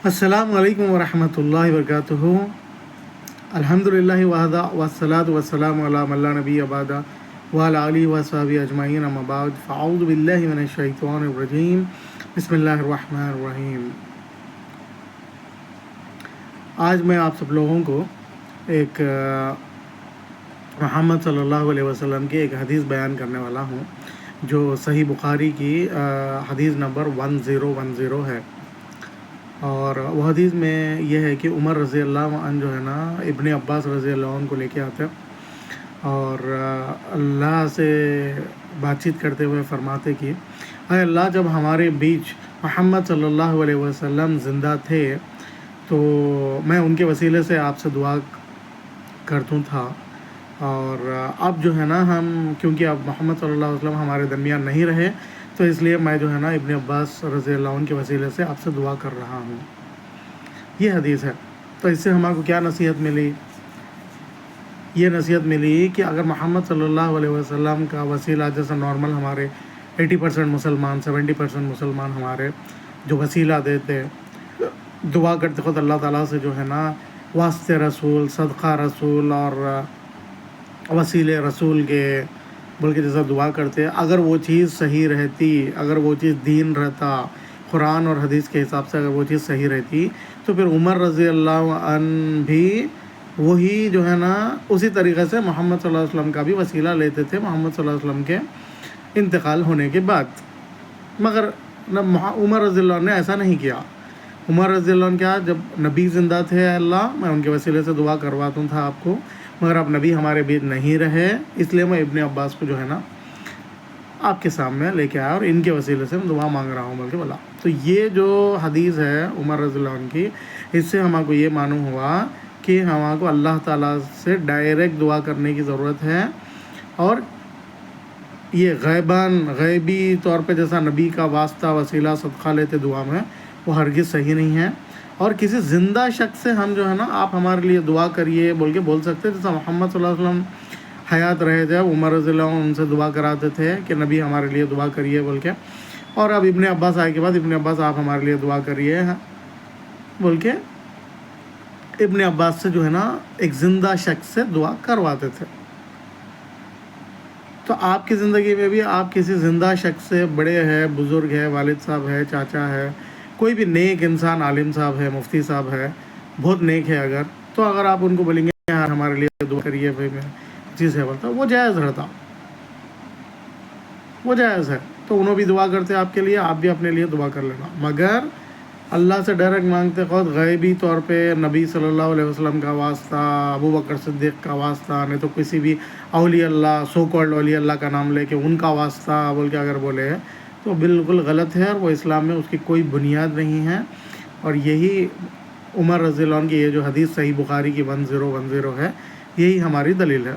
السلام علیکم ورحمۃ اللہ وبرکاتہ۔ الحمدللہ وحدہ والصلاۃ والسلام علی من لا نبی بعدہ وعلی آلہ وصحبہ اجمعین، اما بعد، فاعوذ باللہ من الشیطان الرجیم، بسم اللہ الرحمن الرحیم۔ آج میں آپ سب لوگوں کو ایک محمد صلی اللہ علیہ وسلم کی ایک حدیث بیان کرنے والا ہوں، جو صحیح بخاری کی حدیث نمبر 1010 ہے۔ اور وہ حدیث میں یہ ہے کہ عمر رضی اللہ عنہ جو ہے نا، ابن عباس رضی اللہ عنہ کو لے کے آتے اور اللہ سے بات چیت کرتے ہوئے فرماتے کہ اے اللہ، جب ہمارے بیچ محمد صلی اللہ علیہ وسلم زندہ تھے تو میں ان کے وسیلے سے آپ سے دعا کرتا تھا، اور اب جو ہے نا کیونکہ اب محمد صلی اللہ علیہ وسلم ہمارے درمیان نہیں رہے، تو اس لیے میں جو ہے نا ابن عباس رضی اللہ عنہ کے وسیلے سے آپ سے دعا کر رہا ہوں۔ یہ حدیث ہے۔ تو اس سے ہمارے کو کیا نصیحت ملی؟ یہ نصیحت ملی کہ اگر محمد صلی اللہ علیہ وسلم کا وسیلہ، جیسا نارمل ہمارے 80% مسلمان، 70% مسلمان ہمارے جو وسیلہ دیتے، دعا کرتے خود اللہ تعالیٰ سے جو ہے نا واسطے رسول، صدقہ رسول اور وسیلے رسول کے بول کے جیسا دعا کرتے، اگر وہ چیز صحیح رہتی، اگر وہ چیز دین رہتا، قرآن اور حدیث کے حساب سے اگر وہ چیز صحیح رہتی، تو پھر عمر رضی اللہ عنہ بھی وہی جو ہے نا اسی طریقے سے محمد صلی اللہ علیہ وسلم کا بھی وسیلہ لیتے تھے محمد صلی اللہ علیہ وسلم کے انتقال ہونے کے بعد۔ مگر عمر رضی اللہ عنہ نے ایسا نہیں کیا۔ عمر رضی اللہ عنہ کیا، جب نبی زندہ تھے، اللہ میں ان کے وسیلے سے دعا کرواتا تھا آپ کو، مگر اب نبی ہمارے بیچ نہیں رہے، اس لیے میں ابن عباس کو جو ہے نا آپ کے سامنے لے کے آیا اور ان کے وسیلے سے میں دعا مانگ رہا ہوں بلکہ بولا۔ تو یہ جو حدیث ہے عمر رضی اللہ عنہ کی، اس سے ہمارے کو یہ معلوم ہوا کہ ہمارے کو اللہ تعالیٰ سے ڈائریکٹ دعا کرنے کی ضرورت ہے، اور یہ غیبی طور پہ جیسا نبی کا واسطہ وسیلہ صدقہ لیتے دعا میں، وہ ہرگز صحیح نہیں ہے۔ اور کسی زندہ شخص سے ہم جو ہے نا آپ ہمارے لیے دعا کریے بول کے بول سکتے، جیسا محمد صلی اللہ علیہ وسلم حیات رہے تھے، عمر رضی اللہ عنہ ان سے دعا کراتے تھے کہ نبی ہمارے لیے دعا کریے بول کے، اور اب ابن عباس آئے کے بعد ابن عباس آپ ہمارے لیے دعا کریے بول کے ابن عباس سے جو ہے نا ایک زندہ شخص سے دعا کرواتے تھے۔ تو آپ کی زندگی میں بھی آپ کسی زندہ شخص سے، بڑے ہے، بزرگ ہے، والد صاحب ہے، چاچا ہے، کوئی بھی نیک انسان، عالم صاحب ہے، مفتی صاحب ہے، بہت نیک ہے، تو اگر آپ ان کو بولیں گے یار ہمارے لیے دعا کریے بھائی، میں چیز ہے بولتا، وہ جائز رہتا، وہ جائز ہے۔ تو انہوں بھی دعا کرتے آپ کے لیے، آپ بھی اپنے لیے دعا کر لینا، مگر اللہ سے ڈائریکٹ مانگتے خود غیبی طور پہ نبی صلی اللہ علیہ وسلم کا واسطہ، ابو بکر صدیق کا واسطہ، نہیں تو کسی بھی اولیاء اللہ، سو کالڈ اولیاء اللہ کا نام لے کے ان کا واسطہ بول کے اگر بولے تو بالکل غلط ہے، اور وہ اسلام میں اس کی کوئی بنیاد نہیں ہے۔ اور یہی عمر رضی اللہ عنہ کی یہ جو حدیث صحیح بخاری کی 1010 ہے، یہی ہماری دلیل ہے۔